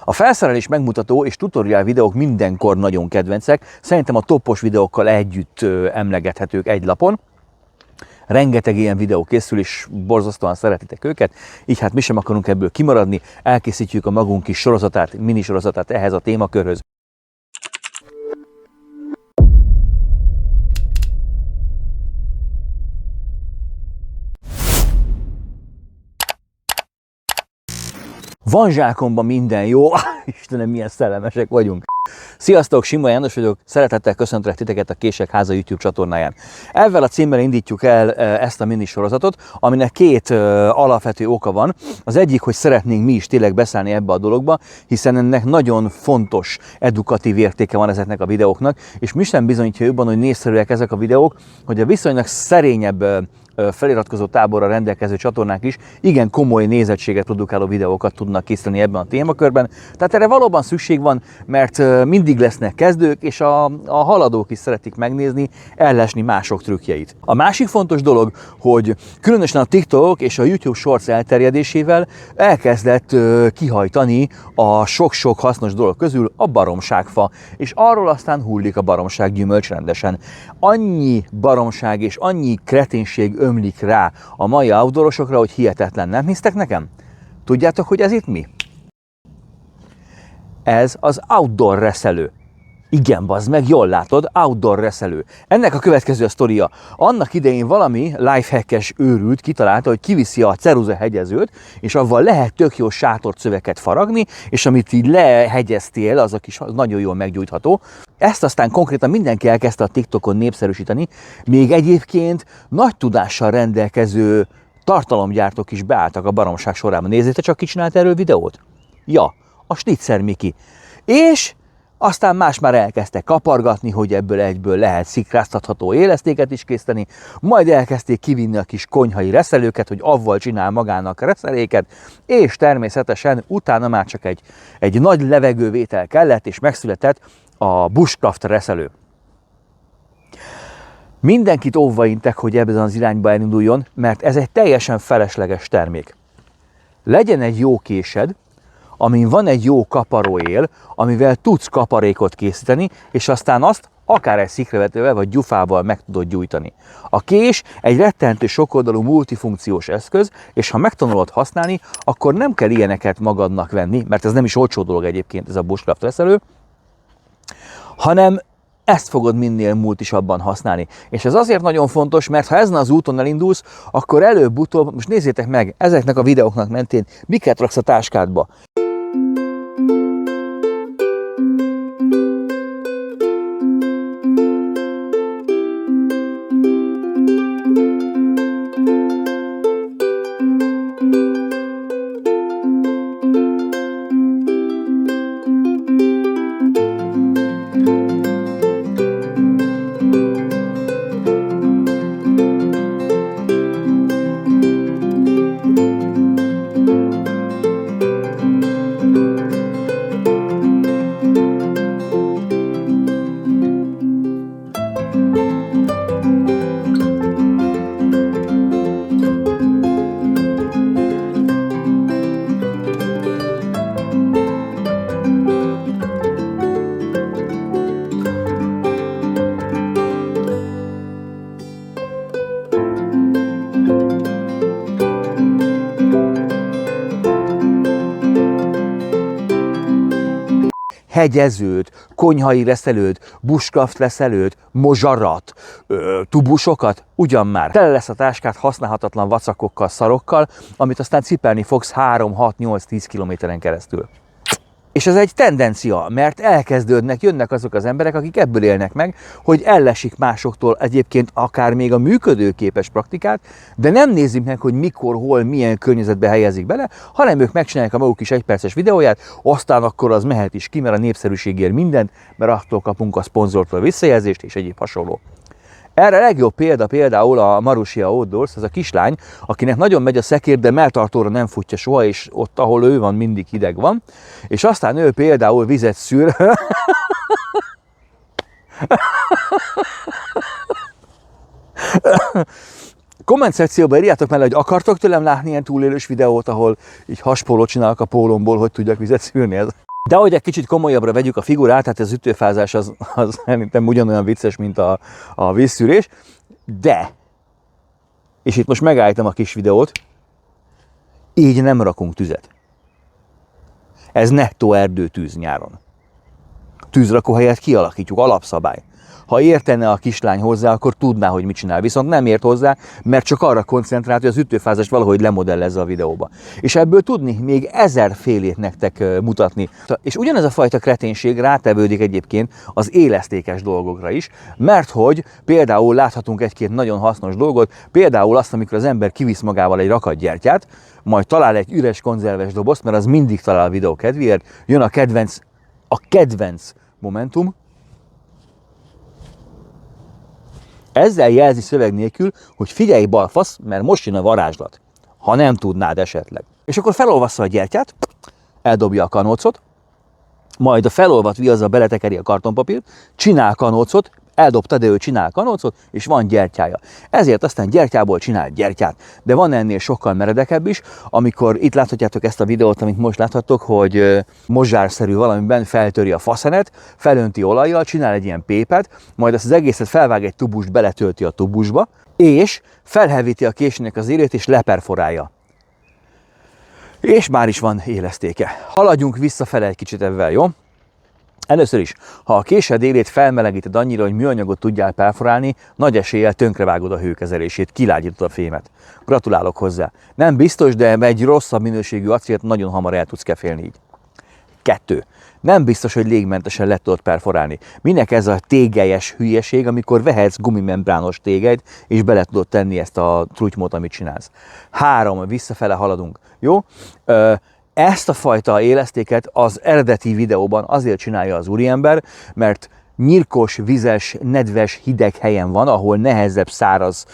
A felszerelés megmutató és tutoriál videók mindenkor nagyon kedvencek, szerintem a toppos videókkal együtt emlegethetők egy lapon. Rengeteg ilyen videó készül, és borzasztóan szeretitek őket, így hát mi sem akarunk ebből kimaradni, elkészítjük a magunk kis sorozatát, minisorozatát ehhez a témakörhöz. Van zsákomban minden jó, Istenem, milyen szellemesek vagyunk. Sziasztok, Sima János vagyok, szeretettel köszöntelek titeket a Kések Háza YouTube csatornáján. Ezzel a címmel indítjuk el ezt a minisorozatot, aminek két alapvető oka van. Az egyik, hogy szeretnénk mi is tényleg beszállni ebbe a dologba, hiszen ennek nagyon fontos edukatív értéke van ezeknek a videóknak, és mi sem bizonyítja jobban, hogy népszerűek ezek a videók, hogy a viszonylag szerényebb feliratkozó táborra rendelkező csatornák is igen komoly nézettséget produkáló videókat tudnak készíteni ebben a témakörben. Tehát erre valóban szükség van, mert mindig lesznek kezdők, és a haladók is szeretik megnézni, ellesni mások trükkjeit. A másik fontos dolog, hogy különösen a TikTok és a YouTube Shorts elterjedésével elkezdett kihajtani a sok-sok hasznos dolog közül a baromságfa, és arról aztán hullik a baromság gyümölcs rendesen. Annyi baromság és annyi kreténség ömlik rá a mai outdoorosokra, hogy hihetetlen. Nem hisztek nekem? Tudjátok, hogy ez itt mi? Ez az outdoor reszelő. Igen, bazd meg, jól látod, outdoor reszelő. Ennek a következő a sztoria. Annak idején valami lifehackes őrült kitalálta, hogy kiviszi a ceruzahegyezőt, és avval lehet tök jó sátorcöveket faragni, és amit így lehegyeztél, azok is nagyon jól meggyújtható. Ezt aztán konkrétan mindenki elkezdte a TikTokon népszerűsíteni, még egyébként nagy tudással rendelkező tartalomgyártók is beálltak a baromság sorában. Nézzétek csak, ki csinált erről videót? Ja, a Schnitzer Miki. És aztán más már elkezdte kapargatni, hogy ebből egyből lehet szikráztatható élesztéket is készíteni, majd elkezdték kivinni a kis konyhai reszelőket, hogy avval csinál magának reszeléket, és természetesen utána már csak egy nagy levegővétel kellett, és megszületett a Bushcraft reszelő. Mindenkit óvva intek, hogy ebben az irányba elinduljon, mert ez egy teljesen felesleges termék. Legyen egy jó késed, amin van egy jó kaparóél, amivel tudsz kaparékot készíteni, és aztán azt akár egy szikravetővel vagy gyufával meg tudod gyújtani. A kés egy rettentő sokoldalú multifunkciós eszköz, és ha megtanulod használni, akkor nem kell ilyeneket magadnak venni, mert ez nem is olcsó dolog egyébként, ez a Bushcraft reszelő, hanem ezt fogod minél multisabban használni. És ez azért nagyon fontos, mert ha ezen az úton elindulsz, akkor előbb-utóbb, most nézzétek meg, ezeknek a videóknak mentén miket raksz a táskádba. Hegyezőt, konyhai reszelőt, bushcraft reszelőt, mozsarat, tubusokat, ugyan már. Tele lesz a táskát használhatatlan vacakokkal, szarokkal, amit aztán cipelni fogsz 3, 6, 8, 10 kilométeren keresztül. És ez egy tendencia, mert jönnek azok az emberek, akik ebből élnek meg, hogy ellesik másoktól egyébként akár még a működőképes praktikát, de nem nézik meg, hogy mikor, hol, milyen környezetbe helyezik bele, hanem ők megcsinálják a maguk kis egyperces videóját, aztán akkor az mehet is ki, mert a népszerűségért mindent, mert attól kapunk a szponzortól visszajelzést és egyéb hasonló. Erre a legjobb példa például a Marussia Outdoors, ez a kislány, akinek nagyon megy a szekér, de melltartóra nem futja soha, és ott, ahol ő van, mindig hideg van. És aztán ő például vizet szűr. Komment szekcióban írjátok mellé, hogy akartok tőlem látni ilyen túlélős videót, ahol így haspólót csinálok a pólomból, hogy tudjak vizet szűrni. De hogy egy kicsit komolyabbra vegyük a figurát, hát az ütőfázás az szerintem ugyanolyan vicces, mint a vízszűrés, de, és itt most megállítom a kis videót, így nem rakunk tüzet. Ez nettó erdőtűz nyáron. Tűzrakóhelyet kialakítjuk, alapszabály. Ha értene a kislány hozzá, akkor tudná, hogy mit csinál. Viszont nem ért hozzá, mert csak arra koncentrált, hogy az ütőfázást valahogy lemodellezze a videóba. És ebből tudni még 1000 félét nektek mutatni. És ugyanez a fajta kreténség rátevődik egyébként az élesztékes dolgokra is, mert hogy például láthatunk egy-két nagyon hasznos dolgot, például azt, amikor az ember kivisz magával egy rakat gyertyát, majd talál egy üres konzerves dobozt, mert az mindig talál a videó kedvéért, jön a kedvenc momentum. Ezzel jelzi szöveg nélkül, hogy figyelj balfasz, mert most jön a varázslat, ha nem tudnád esetleg. És akkor felolvassza a gyertyát, eldobja a kanócot, majd a felolvat viazzal beletekeri a kartonpapírt, csinál kanócot, eldobta, de ő csinál kanócot, és van gyertyája. Ezért aztán gyertyából csinál gyertyát. De van ennél sokkal meredekebb is, amikor itt láthatjátok ezt a videót, amit most láthattok, hogy mozsárszerű valamiben feltöri a faszenet, felönti olajjal, csinál egy ilyen pépet, majd ezt az egészet felvág egy tubust, beletölti a tubusba, és felhevíti a késnek az élét, és leperforálja. És már is van élesztéke. Haladjunk visszafele egy kicsit ebben, jó? Először is, ha a késed élét felmelegíted annyira, hogy műanyagot tudjál perforálni, nagy eséllyel tönkrevágod a hőkezelését, kilágyítod a fémet. Gratulálok hozzá. Nem biztos, de egy rosszabb minőségű acélt nagyon hamar el tudsz kefélni így. 2. Nem biztos, hogy légmentesen le tudod perforálni. Minek ez a tégelyes hülyeség, amikor vehetsz gumimembrános tégelyt, és bele tudod tenni ezt a trutymót, amit csinálsz. 3. Visszafele haladunk. Jó? Ezt a fajta élesztéket az eredeti videóban azért csinálja az úriember, mert nyírkos, vizes, nedves, hideg helyen van, ahol nehezebb száraz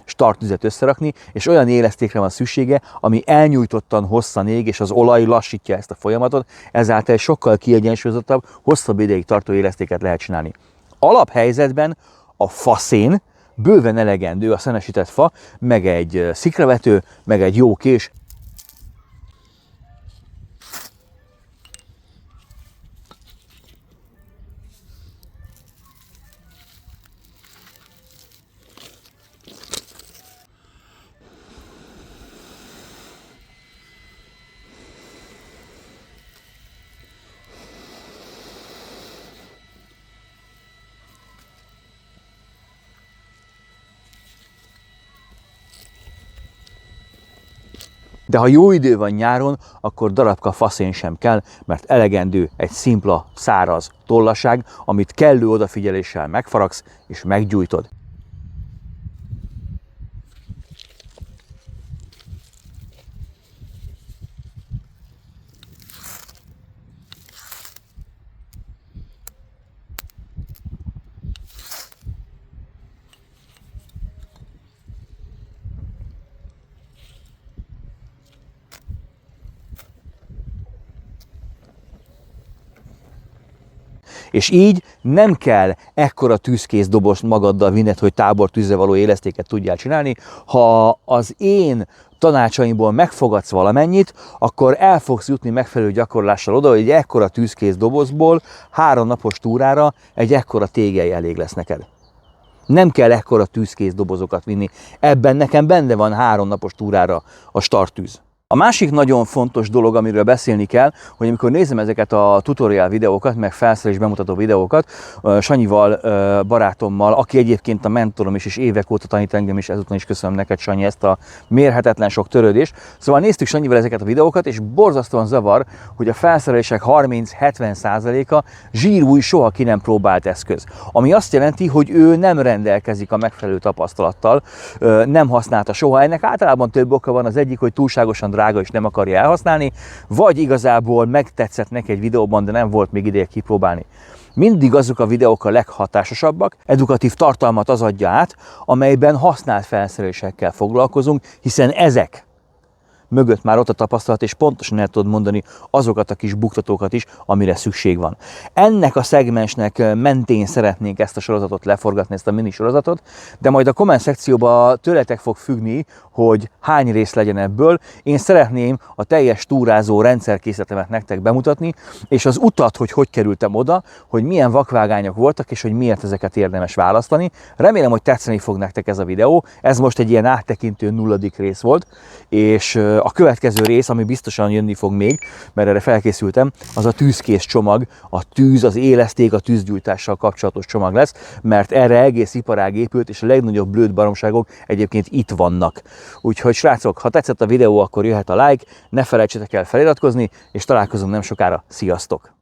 starttüzet összerakni, és olyan élesztékre van szüksége, ami elnyújtottan hosszan ég, és az olaj lassítja ezt a folyamatot, ezáltal sokkal kiegyensúlyozottabb, hosszabb ideig tartó élesztéket lehet csinálni. Alaphelyzetben a faszén bőven elegendő a szenesített fa, meg egy szikravető, meg egy jó kés. De ha jó idő van nyáron, akkor darabka faszén sem kell, mert elegendő egy szimpla, száraz tollaság, amit kellő odafigyeléssel megfaragsz és meggyújtod. És így nem kell ekkora tűzkész dobozt magaddal vinned, hogy tábortűzre való élesztéket tudjál csinálni. Ha az én tanácsaimból megfogadsz valamennyit, akkor el fogsz jutni megfelelő gyakorlással oda, hogy egy ekkora tűzkész dobozból 3 napos túrára egy ekkora tégely elég lesz neked. Nem kell ekkora tűzkész dobozokat vinni. Ebben nekem benne van 3 napos túrára a starttűz. A másik nagyon fontos dolog, amiről beszélni kell, hogy amikor nézem ezeket a tutorial videókat, meg felszerelés bemutató videókat, Sanyival, barátommal, aki egyébként a mentorom is, és évek óta tanít engem is, ezúton is köszönöm neked, Sanyi, ezt a mérhetetlen sok törődést. Szóval néztük Sanyival ezeket a videókat, és borzasztóan zavar, hogy a felszerelések 30-70%-a zsírúj, soha ki nem próbált eszköz. Ami azt jelenti, hogy ő nem rendelkezik a megfelelő tapasztalattal, nem használta soha. Ennek általában több oka van, az egyik, hogy túlságosan drága és nem akarja elhasználni, vagy igazából megtetszett neki egy videóban, de nem volt még ideje kipróbálni. Mindig azok a videók a leghatásosabbak, edukatív tartalmat az adja át, amelyben használt felszerelésekkel foglalkozunk, hiszen ezek mögött már ott a tapasztalat, és pontosan el tudod mondani azokat a kis buktatókat is, amire szükség van. Ennek a szegmensnek mentén szeretnénk ezt a sorozatot leforgatni, ezt a mini sorozatot, de majd a komment szekcióban tőletek fog függni, hogy hány rész legyen ebből. Én szeretném a teljes túrázó rendszerkészletemet nektek bemutatni, és az utat, hogy kerültem oda, hogy milyen vakvágányok voltak, és hogy miért ezeket érdemes választani. Remélem, hogy tetszeni fog nektek ez a videó. Ez most egy ilyen áttekintő 0. rész volt, és a következő rész, ami biztosan jönni fog még, mert erre felkészültem, az a tűzkész csomag, a tűz, az éleszték, a tűzgyújtással kapcsolatos csomag lesz, mert erre egész iparág épült, és a legnagyobb blőd baromságok egyébként itt vannak. Úgyhogy srácok, ha tetszett a videó, akkor jöhet a like, ne felejtsetek el feliratkozni, és találkozunk nem sokára. Sziasztok!